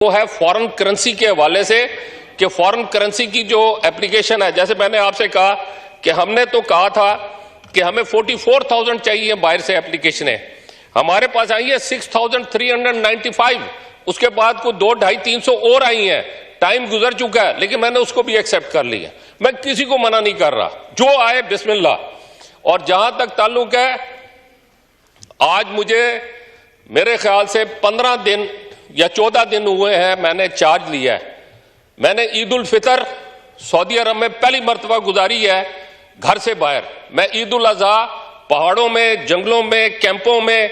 वो है foreign currency के हवाले से कि फॉरेन करेंसी की जो एप्लीकेशन है, जैसे मैंने आपसे कहा कि हमने तो कहा था कि हमें 44,000 चाहिए बाहर से एप्लीकेशनें, हमारे पास आई है 6,395, उसके बाद को 200-250-300 और आई हैं। टाइम गुजर चुका है लेकिन मैंने उसको भी एक्सेप्ट कर लिया। मैं किसी को मना नहीं कर रहा, जो आए बिस्मिल्लाह। और जहां तक ताल्लुक है, आज मुझे मेरे ख्याल से 15 दिन या 14 दिन हुए हैं मैंने चार्ज लिया है। मैंने ईद उल फितर सऊदी अरब में पहली मर्तबा गुजारी है घर से बाहर। मैं ईद उल अजहा पहाड़ों में, जंगलों में, कैंपों में,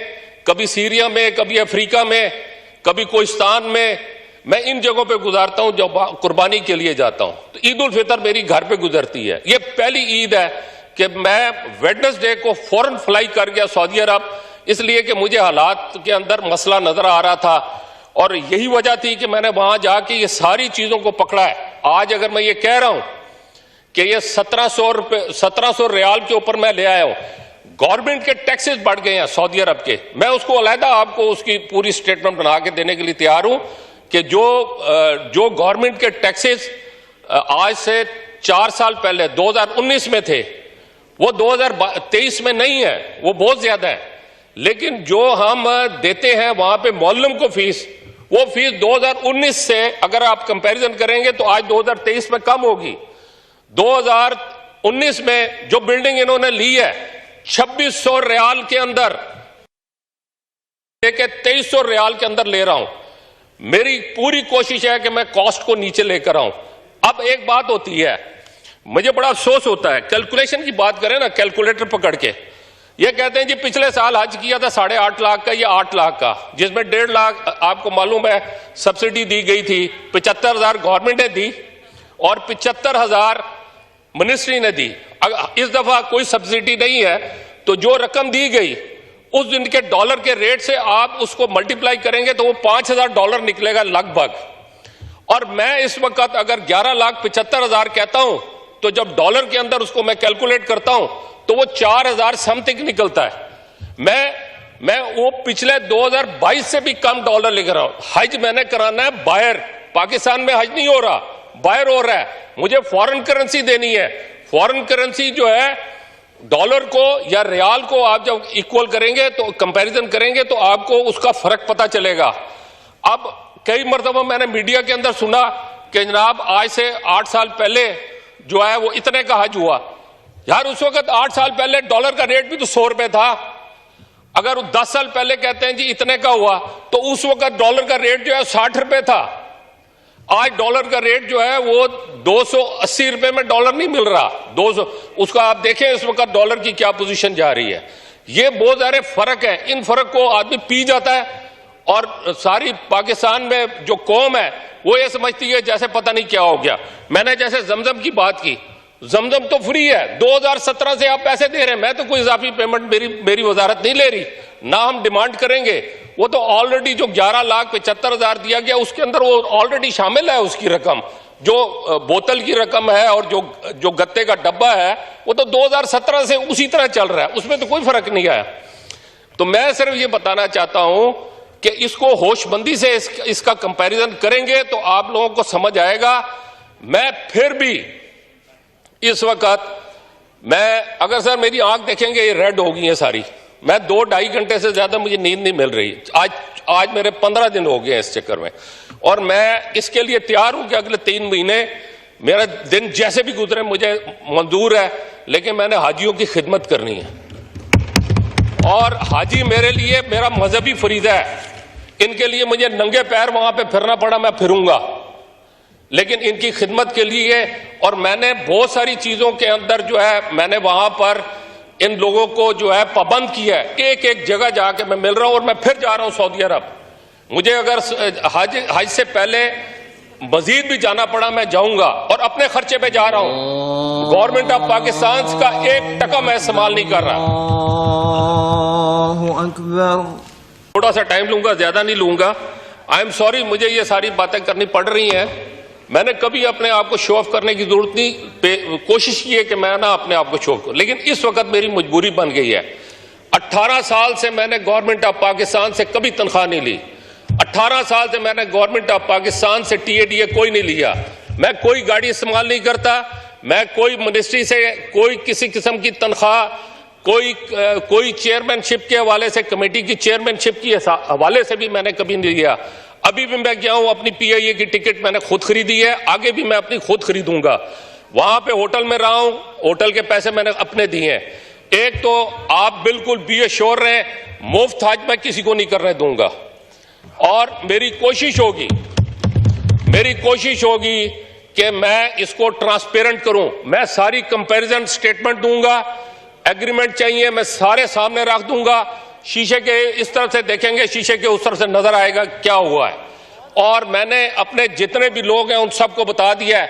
कभी सीरिया में, कभी अफ्रीका में, कभी कोहिस्तान में, मैं इन जगहों पे गुजारता हूं जो कुर्बानी के लिए जाता हूं। तो ईद उल फितर मेरी घर पे गुजरती है। ये पहली ईद है कि मैं वेडनेसडे को फौरन फ्लाई कर गया सऊदी अरब, इसलिए कि मुझे हालात के अंदर मसला नजर आ रहा था और यही वजह थी कि मैंने वहां जाके ये सारी चीजों को पकड़ा है। आज अगर मैं ये कह रहा हूं कि ये 1700 रियाल के ऊपर मैं ले आया हूं, गवर्नमेंट के टैक्सेस बढ़ गए हैं सऊदी अरब के, मैं उसको अलहदा आपको उसकी पूरी स्टेटमेंट बना के देने के लिए तैयार हूं कि जो गवर्नमेंट के टैक्सेस आज से 4 साल पहले 2019 में थे वो 2023 में नहीं है, वो बहुत ज्यादा है। लेकिन जो हम देते हैं वहां पे मौलम को फीस, वो फीस 2019 से अगर आप कंपैरिजन करेंगे तो आज 2023 में कम होगी। 2019 में जो बिल्डिंग इन्होंने ली है 2600 रियाल के अंदर लेके 2300 रियाल के अंदर ले रहा हूं। मेरी पूरी कोशिश है कि मैं कॉस्ट को नीचे लेकर आऊं। अब एक बात होती है, मुझे बड़ा अफसोस होता है, कैलकुलेशन की बात करें ना, कैलकुलेटर पकड़ के ये कहते हैं जी पिछले साल हज किया था 8.5 लाख का या 8 लाख का, जिसमें 1.5 लाख आपको मालूम है सब्सिडी दी गई थी, 75,000 गवर्नमेंट ने दी और 75,000 मिनिस्ट्री ने दी। इस दफा कोई सब्सिडी नहीं है, तो जो रकम दी गई उस दिन के डॉलर के रेट से आप उसको मल्टीप्लाई करेंगे तो वो $5,000 निकलेगा लगभग। और मैं इस वक्त अगर 11,75,000 कहता हूं तो जब डॉलर के अंदर उसको मैं कैलकुलेट करता हूं तो वो 4,000 समथिंग निकलता है। मैं वो पिछले 2022 से भी कम डॉलर लेकर रहा हूं। हज मैंने कराना है बाहर, पाकिस्तान में हज नहीं हो रहा, बाहर हो रहा है। मुझे फॉरेन करेंसी देनी है। फॉरेन करेंसी जो है डॉलर को या रियाल को आप जब इक्वल करेंगे तो कंपैरिजन करेंगे तो आपको उसका फर्क पता चलेगा। अब कई मरतबा मैंने मीडिया के अंदर सुना कि जनाब आज से 8 साल पहले जो है वो इतने का हज हुआ। यार उस वक्त 8 साल पहले डॉलर का रेट भी तो 100 रुपए था। अगर 10 साल पहले कहते हैं जी इतने का हुआ तो उस वक्त डॉलर का रेट जो है 60 रुपए था। आज डॉलर का रेट जो है वो 280 रुपए में डॉलर नहीं मिल रहा, 200। उसका आप देखें इस वक्त डॉलर की क्या पोजीशन जा रही है। ये बहुत सारे फर्क है, इन फर्क को आदमी पी जाता है और सारी पाकिस्तान में जो कौम है वो ये समझती है जैसे पता नहीं क्या हो गया। मैंने जैसे जमजम की बात की, जमजम तो फ्री है, 2017 से आप पैसे दे रहे हैं, मैं तो कोई इजाफी पेमेंट मेरी वजारत नहीं ले रही, ना हम डिमांड करेंगे। वो तो ऑलरेडी जो 11,75,000 दिया गया उसके अंदर वो ऑलरेडी शामिल है उसकी रकम, जो बोतल की रकम है और जो गत्ते का डब्बा है वो तो 2017 से उसी तरह चल रहा है, उसमें तो कोई फर्क नहीं आया। तो मैं सिर्फ ये बताना चाहता हूं कि इसको होशमंदी से इसका कंपैरिजन करेंगे तो आप लोगों को समझ आएगा। मैं फिर भी इस वक्त अगर सर मेरी आंख देखेंगे ये रेड हो गई है सारी, मैं 2-2.5 घंटे से ज्यादा मुझे नींद नहीं मिल रही। आज मेरे 15 दिन हो गए हैं इस चक्कर में, और मैं इसके लिए तैयार हूं कि अगले 3 महीने मेरा दिन जैसे भी गुजरे मुझे मंजूर है, लेकिन मैंने हाजियों की खिदमत करनी है। और हाजी मेरे लिए मेरा मजहबी फरीजा है, इनके लिए मुझे नंगे पैर वहां पे फिरना पड़ा मैं फिरूंगा, लेकिन इनकी खिदमत के लिए। और मैंने बहुत सारी चीजों के अंदर जो है मैंने वहां पर इन लोगों को जो है पाबंद किया है। एक जगह जाके मैं मिल रहा हूं और मैं फिर जा रहा हूं सऊदी अरब। मुझे अगर हज से पहले मजीद भी जाना पड़ा मैं जाऊंगा और अपने खर्चे पे जा रहा हूं। गवर्नमेंट ऑफ पाकिस्तान का 1 टका मैं इस्तेमाल नहीं कर रहा। थोड़ा सा टाइम लूंगा, ज्यादा नहीं लूंगा। आई एम सॉरी, मुझे ये सारी बातें करनी पड़ रही हैं। मैंने कभी अपने आप को शो ऑफ करने की जरूरत नहीं, कोशिश की है कि मैं ना अपने आप को शो ऑफ करूं, लेकिन इस वक्त मेरी मजबूरी बन गई है। 18 साल से मैंने गवर्नमेंट ऑफ पाकिस्तान से कभी तनख्वाह नहीं ली। 18 साल से मैंने गवर्नमेंट ऑफ पाकिस्तान से टीएडीए कोई नहीं लिया। मैं कोई गाड़ी इस्तेमाल नहीं करता। मैं कोई मिनिस्ट्री से कोई किसी किस्म की तनख्वाह, कोई चेयरमैनशिप के हवाले से, कमेटी की चेयरमैनशिप के हवाले से भी मैंने कभी नहीं लिया। अभी भी मैं गया हूं, अपनी पीआईए की टिकट मैंने खुद खरीदी है, आगे भी मैं अपनी खुद खरीदूंगा। वहां पे होटल में रहा हूं, होटल के पैसे मैंने अपने दिए हैं। एक तो आप बिल्कुल बी एश्योर रहें, मुफ्त हज मैं किसी को नहीं करने दूंगा। और मेरी कोशिश होगी कि मैं इसको ट्रांसपेरेंट करूं। मैं सारी कंपैरिजन स्टेटमेंट दूंगा। एग्रीमेंट चाहिए मैं सारे सामने रख दूंगा। शीशे के इस तरफ से देखेंगे, शीशे के उस तरफ से नजर आएगा क्या हुआ है। और मैंने अपने जितने भी लोग हैं उन सबको बता दिया है,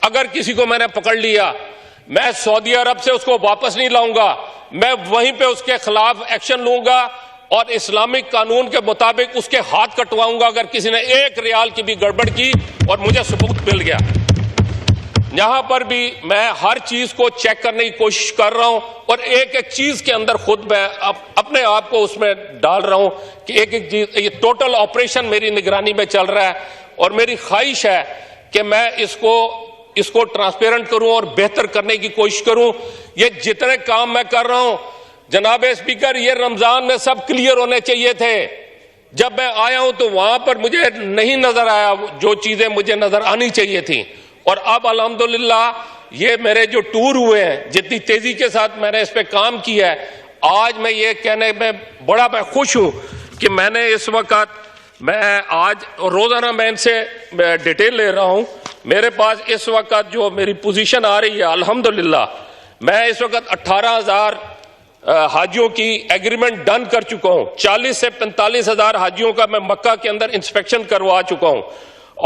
अगर किसी को मैंने पकड़ लिया, मैं सऊदी अरब से उसको वापस नहीं लाऊंगा। मैं वहीं पे उसके खिलाफ एक्शन लूंगा और इस्लामिक कानून के मुताबिक उसके हाथ कटवाऊंगा अगर किसी ने 1 रियाल की भी गड़बड़ की और मुझे सबूत मिल गया। यहां पर भी मैं हर चीज को चेक करने की कोशिश कर रहा हूं और एक एक चीज के अंदर खुद मैं अपने आप को उसमें डाल रहा हूं कि एक एक चीज, ये टोटल ऑपरेशन मेरी निगरानी में चल रहा है। और मेरी ख्वाहिश है कि मैं इसको ट्रांसपेरेंट करूं और बेहतर करने की कोशिश करूं। ये जितने काम मैं कर रहा हूं जनाब स्पीकर, ये रमजान में सब क्लियर होने चाहिए थे। जब मैं आया हूं तो वहां पर मुझे नहीं नजर आया जो चीजें मुझे नजर आनी चाहिए थी। और अब अल्हम्दुलिल्लाह ये मेरे जो टूर हुए हैं, जितनी तेजी के साथ मैंने इस पे काम किया है, आज मैं ये कहने में बड़ा खुश हूं कि मैंने इस वक्त, मैं आज रोजाना मैं इनसे डिटेल ले रहा हूं। मेरे पास इस वक्त जो मेरी पोजीशन आ रही है, अल्हम्दुलिल्लाह मैं इस वक्त 18,000 हाजियों की एग्रीमेंट डन कर चुका हूं। 40 से 45,000 हाजियों का मैं मक्का के अंदर इंस्पेक्शन करवा चुका हूं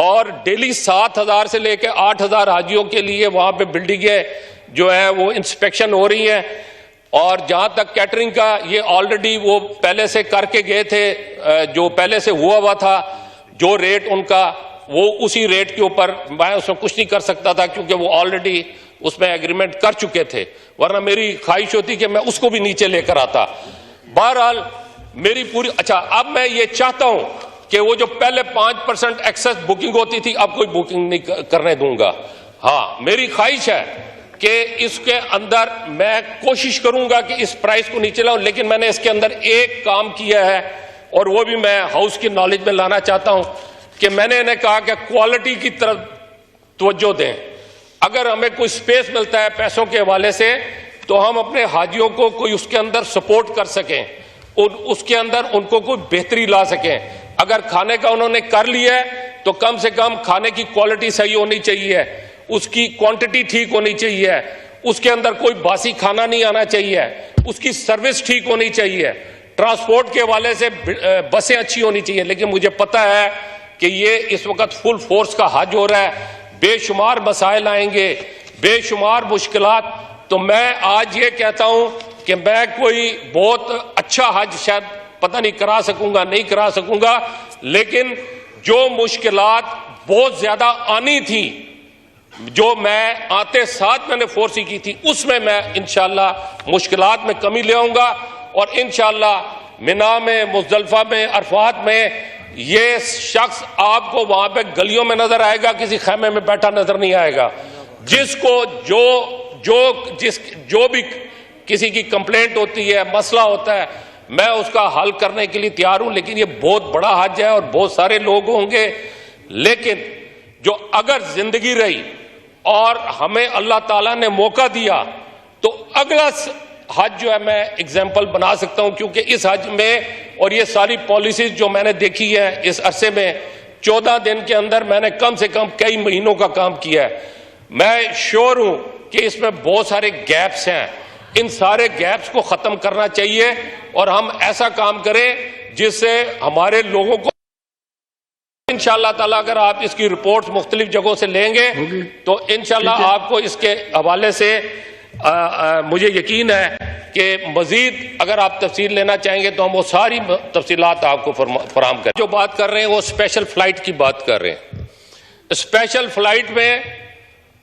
और डेली 7,000 से लेकर 8,000 हाजियों के लिए वहां पे बिल्डिंगें जो है वो इंस्पेक्शन हो रही हैं। और जहां तक कैटरिंग का, ये ऑलरेडी वो पहले से करके गए थे, जो पहले से हुआ था, जो रेट उनका वो उसी रेट के ऊपर, मैं उसमें कुछ नहीं कर सकता था क्योंकि वो ऑलरेडी उसमें एग्रीमेंट कर चुके थे, वरना मेरी ख्वाहिश होती कि मैं उसको भी नीचे लेकर आता। बहरहाल मेरी पूरी, अच्छा अब मैं ये चाहता हूं कि वो जो पहले 5% एक्सेस बुकिंग होती थी, अब कोई बुकिंग नहीं करने दूंगा। हाँ, मेरी ख्वाहिश है कि इसके अंदर मैं कोशिश करूंगा कि इस प्राइस को नीचे लाऊं, लेकिन मैंने इसके अंदर एक काम किया है और वो भी मैं हाउस की नॉलेज में लाना चाहता हूं कि मैंने इन्हें कहा कि क्वालिटी की तरफ तवज्जो दें। अगर हमें कोई स्पेस मिलता है पैसों के हवाले से तो हम अपने हाजियों को कोई उसके अंदर सपोर्ट कर सकें, उसके अंदर उनको कोई बेहतरी ला सकें। अगर खाने का उन्होंने कर लिया है तो कम से कम खाने की क्वालिटी सही होनी चाहिए, उसकी क्वांटिटी ठीक होनी चाहिए, उसके अंदर कोई बासी खाना नहीं आना चाहिए, उसकी सर्विस ठीक होनी चाहिए, ट्रांसपोर्ट के हवाले से बसें अच्छी होनी चाहिए। लेकिन मुझे पता है कि ये इस वक्त फुल फोर्स का हज हो रहा है, बेशुमार मसाइल आएंगे, बेशुमार मुश्किलात। तो मैं आज ये कहता हूं कि मैं कोई बहुत अच्छा हज शायद पता नहीं करा सकूंगा, नहीं करा सकूंगा, लेकिन जो मुश्किलात बहुत ज्यादा आनी थी, जो मैं आते साथ मैंने फोर्स की थी, उसमें मैं इंशाल्लाह मुश्किलात में कमी ले आऊंगा। और इंशाल्लाह मिना में, मुज़दलिफा में, अरफात में ये शख्स आपको वहां पे गलियों में नजर आएगा, किसी खैमे में बैठा नजर नहीं आएगा। जिसको जो भी किसी की कंप्लेंट होती है, मसला होता है, मैं उसका हल करने के लिए तैयार हूं। लेकिन ये बहुत बड़ा हज है और बहुत सारे लोग होंगे, लेकिन जो अगर जिंदगी रही और हमें अल्लाह ताला ने मौका दिया तो अगला हज जो है मैं एग्जाम्पल बना सकता हूं। क्योंकि इस हज में और ये सारी पॉलिसीज जो मैंने देखी है इस अरसे में, 14 दिन के अंदर मैंने कम से कम कई महीनों का काम किया है। मैं श्योर हूं कि इसमें बहुत सारे गैप्स हैं, इन सारे गैप्स को खत्म करना चाहिए और हम ऐसा काम करें जिससे हमारे लोगों को इंशाअल्लाह ताला, अगर आप इसकी रिपोर्ट्स मुख्तलिफ जगहों से लेंगे तो इंशाअल्लाह आपको इसके हवाले से मुझे यकीन है कि मजीद अगर आप तफसील लेना चाहेंगे तो हम वो सारी तफसीलात आपको फराहम करें। जो बात कर रहे हैं वो स्पेशल फ्लाइट की बात कर रहे हैं। स्पेशल फ्लाइट में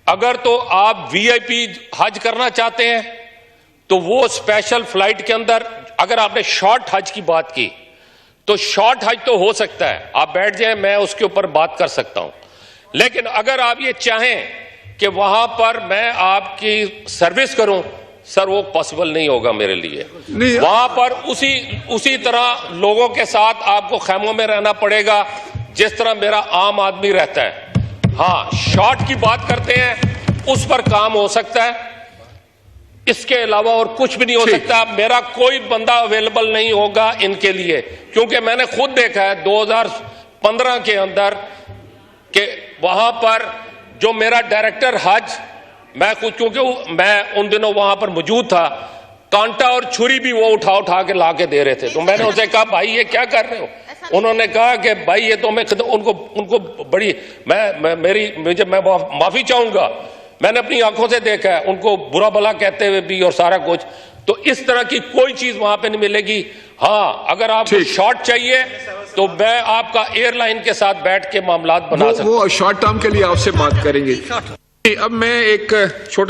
अगर तो आप वीआईपी हज करना चाहते हैं तो वो स्पेशल फ्लाइट के अंदर, अगर आपने शॉर्ट हज की बात की तो शॉर्ट हज तो हो सकता है, आप बैठ जाएं, मैं उसके ऊपर बात कर सकता हूं। लेकिन अगर आप ये चाहें कि वहां पर मैं आपकी सर्विस करूं, सर वो पॉसिबल नहीं होगा मेरे लिए। वहां पर उसी तरह लोगों के साथ आपको खैमों में रहना पड़ेगा जिस तरह मेरा आम आदमी रहता है। हाँ, शॉर्ट की बात करते हैं, उस पर काम हो सकता है, इसके अलावा और कुछ भी नहीं हो सकता। मेरा कोई बंदा अवेलेबल नहीं होगा इनके लिए, क्योंकि मैंने खुद देखा है 2015 के अंदर कि वहां पर जो मेरा डायरेक्टर हज, मैं खुद, क्योंकि मैं उन दिनों वहां पर मौजूद था, कांटा और छुरी भी वो उठा के ला के दे रहे थे। तो मैंने उनसे कहा, भाई ये क्या कर रहे हो? उन्होंने कहा कि भाई ये तो मैं उनको बड़ी मैं माफी चाहूंगा, मैंने अपनी आंखों से देखा है उनको बुरा भला कहते हुए भी और सारा कुछ। तो इस तरह की कोई चीज वहां पे नहीं मिलेगी। हाँ, अगर आपको शॉर्ट चाहिए तो मैं आपका एयरलाइन के साथ बैठ के मामलात बना सकता हूं। वो शॉर्ट टर्म के लिए आपसे बात करेंगे। अब मैं एक छोटा